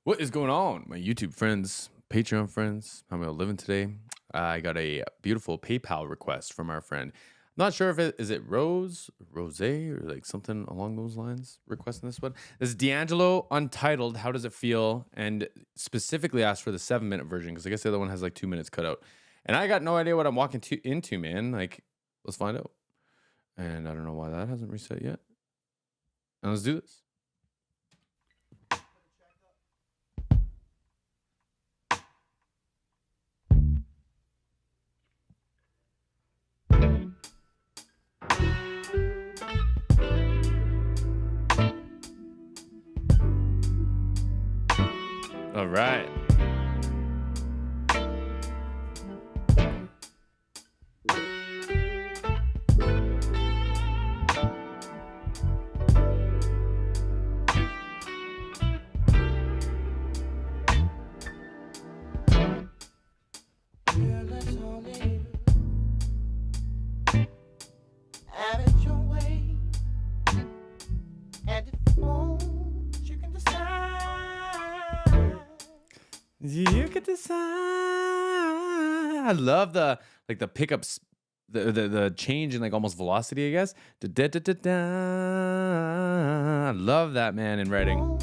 What is going on, my YouTube friends, Patreon friends? How am I living today? I got a beautiful PayPal request from our friend. I'm not sure if is it Rose, or like something along those lines requesting this one. This is D'Angelo, Untitled. How does it feel? And specifically asked for the 7-minute version because I guess the other one has like 2 minutes cut out. And I got no idea what I'm walking into, man. Like, let's find out. And I don't know why that hasn't reset yet. And let's do this. All right. You could decide. I love the pickups, the change in like almost velocity, I guess. I love that, man, in writing.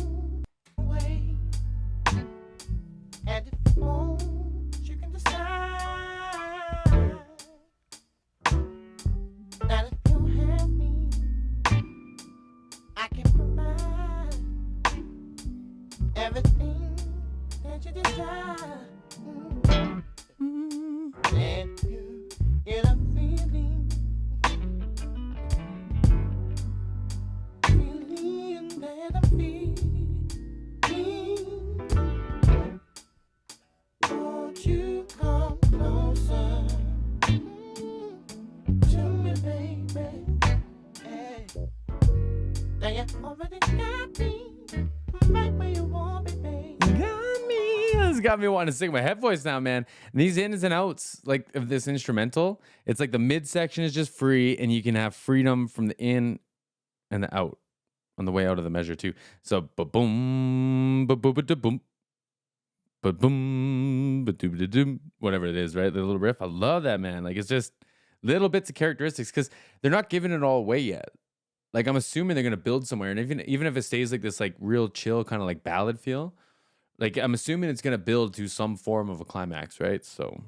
Got me wanting to sing my head voice now, man. And these ins and outs like of this instrumental, it's like the mid section is just free and you can have freedom from the in and the out on the way out of the measure too. So ba-boom, ba-boom, ba-boom, ba-doom, whatever it is, right? The little riff. I love that, man. Like, it's just little bits of characteristics because they're not giving it all away yet. Like, I'm assuming they're gonna build somewhere, and even if it stays like this like real chill kind of like ballad feel, like, I'm assuming it's going to build to some form of a climax, right? So,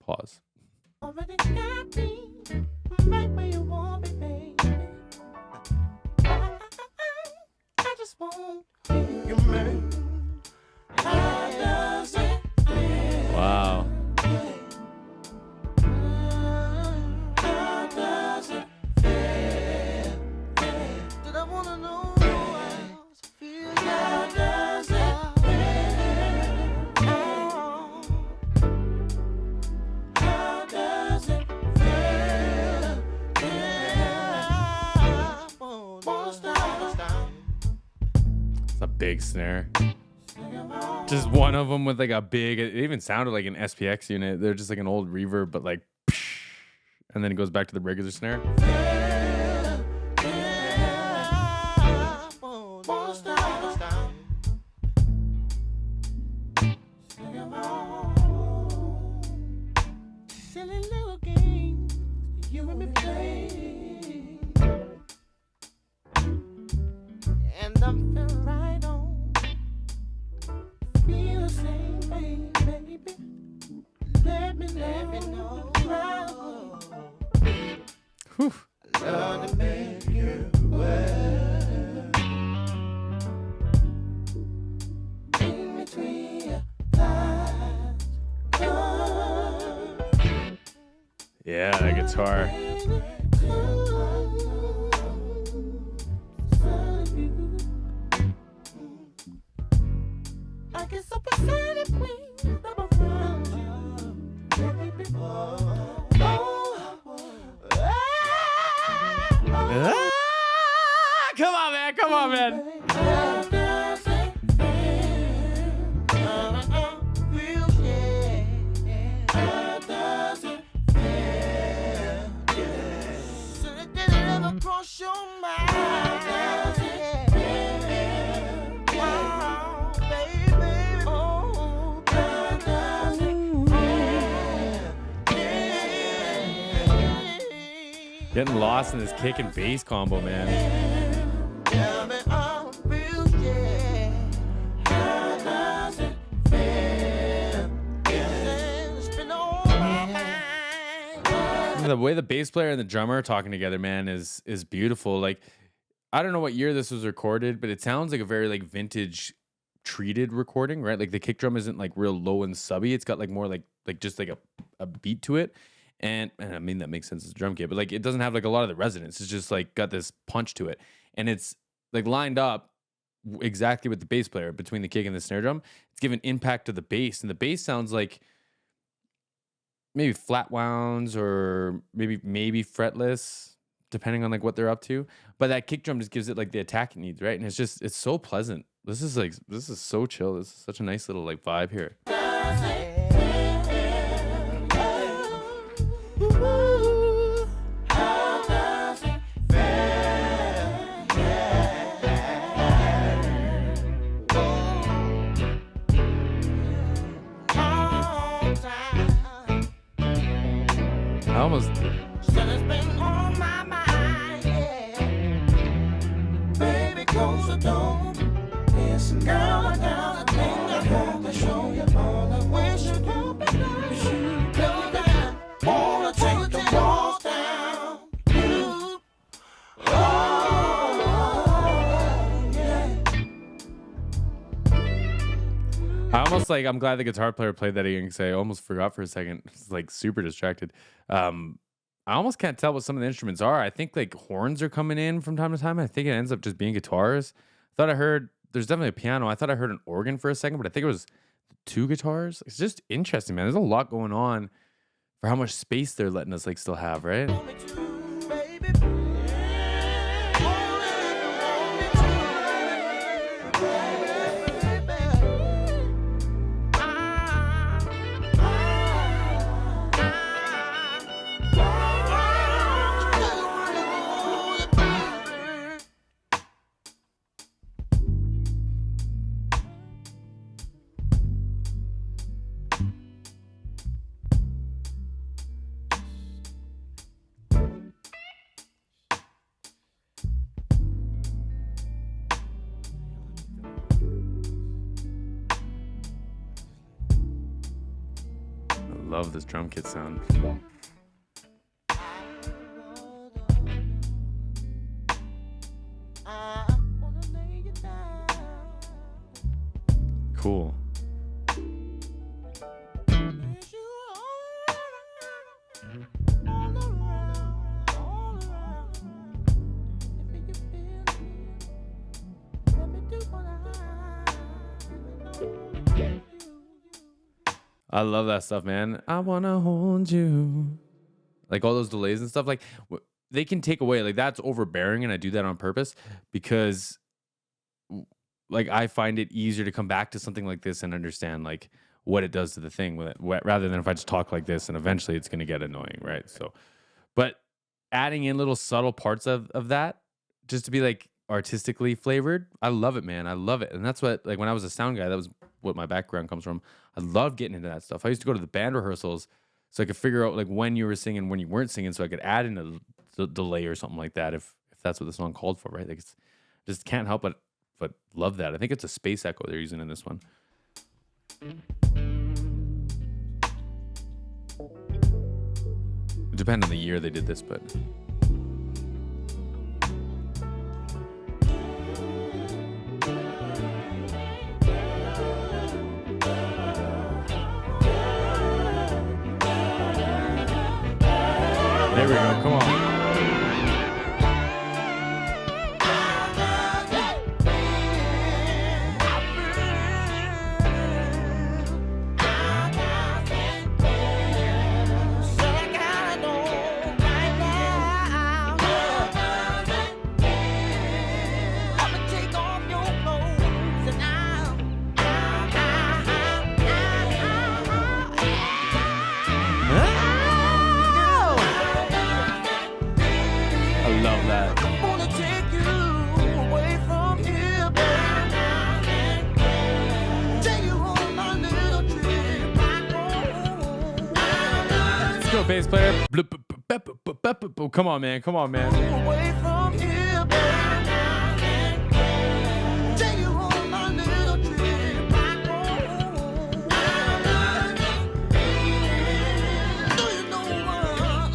pause. Already got me right where you want me, baby. I just want you, man. How does it feel? Wow. How does it feel? Did I want to know how it feels? How does a big snare. Just one of them with like a big, it even sounded like an SPX unit. They're just like an old reverb, but like, and then it goes back to the regular snare. Silly little game you and me play, and I'm feeling right on. Feel the same way, baby. Let me know. Whew. Love to make you well. In between your thighs. Yeah, that guitar. I get so excited when I'm around you, baby. Come on, man. Come on, man. How does it feel? How does it feel? So did it ever cross your mind? How does it feel? Getting lost in this kick and bass combo, man. The way the bass player and the drummer are talking together, man, is beautiful. Like, I don't know what year this was recorded, but it sounds like a very like vintage treated recording, right? Like the kick drum isn't like real low and subby. It's got like more like just like a beat to it. And I mean that makes sense as a drum kit, but like it doesn't have like a lot of the resonance. It's just like got this punch to it. And it's like lined up exactly with the bass player between the kick and the snare drum. It's given impact to the bass, and the bass sounds like maybe flat wounds or maybe fretless, depending on like what they're up to. But that kick drum just gives it like the attack it needs, right? And it's so pleasant. This is so chill. This is such a nice little like vibe here. I almost I'm glad the guitar player played that again because I almost forgot for a second. It's like super distracted. I almost can't tell what some of the instruments are. I think like horns are coming in from time to time. I think it ends up just being guitars. I thought I heard there's definitely a piano. I thought I heard an organ for a second, but I think it was 2 guitars. It's just interesting, man. There's a lot going on for how much space they're letting us like still have, right? Love this drum kit sound. Cool. I love that stuff, man. I wanna hold you. Like all those delays and stuff, like they can take away. Like that's overbearing, and I do that on purpose because, like, I find it easier to come back to something like this and understand like what it does to the thing with it, rather than if I just talk like this and eventually it's gonna get annoying, right? So, but adding in little subtle parts of that just to be like artistically flavored, I love it, man. I love it, and that's what like when I was a sound guy, that was what my background comes from. I love getting into that stuff. I used to go to the band rehearsals so I could figure out like when you were singing, when you weren't singing, so I could add in a delay or something like that if that's what the song called for, right? Like it's just can't help but love that. I think it's a space echo they're using in this one. It depends on the year they did this, but there we go. Come on. Love that. Let's go, bass player. Come on, man. Come on, man. Away from here, baby. Take you on my little trip. Do you know what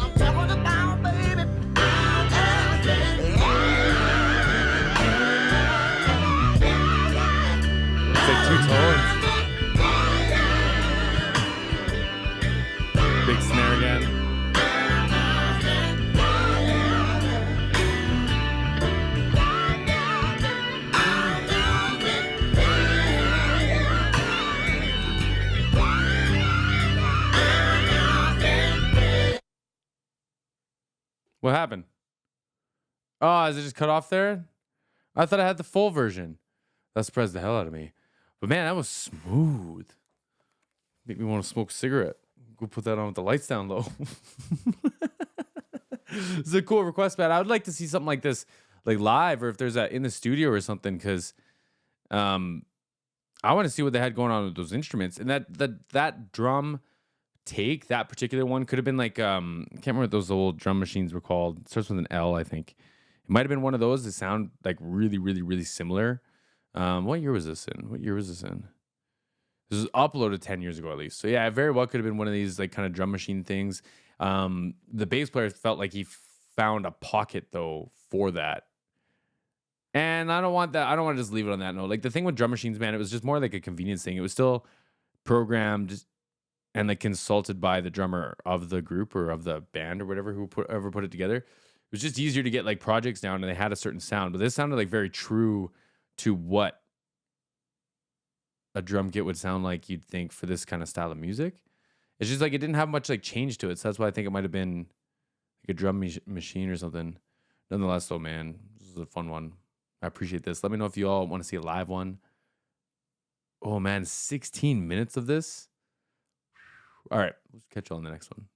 I'm talking about, baby? It's like two tones. Big snare again. What happened? Oh, is it just cut off there? I thought I had the full version. That surprised the hell out of me. But man, that was smooth. Make me want to smoke a cigarette. Go put that on with the lights down low. This is a cool request, man. I would like to see something like this, like live, or if there's a in the studio or something, because I want to see what they had going on with those instruments. And that drum take, that particular one could have been like I can't remember what those old drum machines were called. It starts with an L, I think. It might have been one of those that sound like really, really, really similar. What year was this in? This was uploaded 10 years ago at least. So yeah, it very well could have been one of these like kind of drum machine things. The bass player felt like he found a pocket though for that. And I don't want that. I don't want to just leave it on that note. Like the thing with drum machines, man, it was just more like a convenience thing. It was still programmed and like consulted by the drummer of the group or of the band or whatever who ever put it together. It was just easier to get like projects down and they had a certain sound. But this sounded like very true to what a drum kit would sound like, you'd think, for this kind of style of music. It's just like it didn't have much like change to it. So that's why I think it might have been like a drum machine or something. Nonetheless, though, man, this is a fun one. I appreciate this. Let me know if you all want to see a live one. Oh man, 16 minutes of this. All right, let's catch you on the next one.